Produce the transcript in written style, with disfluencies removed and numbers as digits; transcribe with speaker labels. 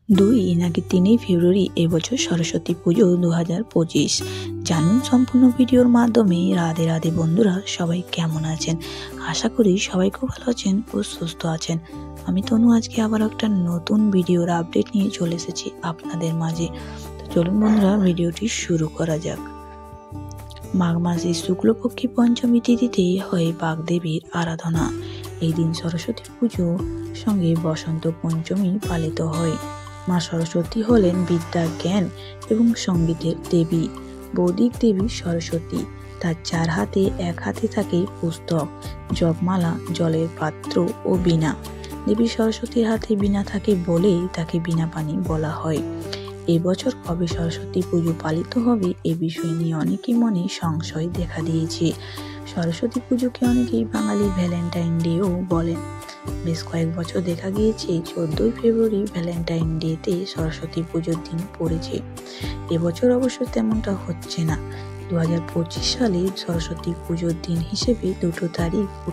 Speaker 1: 2 নাকি 3 ফেব্রুয়ারি এবছর সরস্বতী পুজো 2025। জানুন সম্পূর্ণ ভিডিওর মাধ্যমে। রাধে রাধে বন্ধুরা, সবাই কেমন আছেন? আশা করি সবাই খুব ভালো আছেন ও সুস্থ আছেন। আমি তনু আজকে আবার একটা নতুন ভিডিওর আপডেট নিয়ে চলে এসেছি আপনাদের মাঝে। তো চলুন বন্ধুরা, ভিডিওটি শুরু করা যাক। মাঘ মাসে শুক্লপক্ষী পঞ্চমী তিথিতে হয় বাগদেবীর আরাধনা। এই দিন সরস্বতী পুজো সঙ্গে বসন্ত পঞ্চমী পালিত হয়। মা সরস্বতী হলেন বিদ্যা, জ্ঞান এবং সঙ্গীতের দেবী। বৌদিক দেবী সরস্বতী। তার 4 হাতে, এক হাতে থাকে পুস্তক, জপমালা, জলের পাত্র ও বীণা। দেবী সরস্বতীর হাতে বীণা থাকে বলেই তাকে বীণাপাণি বলা হয়। এবছর কবে সরস্বতী পুজো পালিত হবে এ বিষয় নিয়ে অনেকেই মনে সংশয় দেখা দিয়েছে। সরস্বতী পুজোকে অনেকেই বাঙালি ভ্যালেন্টাইন ডেও বলেন। বেশ কয়েক বছর দেখা গিয়েছে 14 ফেব্রুয়ারি ভ্যালেন্টাইন ডেতে সরস্বতী পুজোর দিন পড়েছে। এবছর অবশ্য তেমনটা হচ্ছে না। 2025 সালে সরস্বতী পুজোর দিন হিসেবে দুটো তারিখ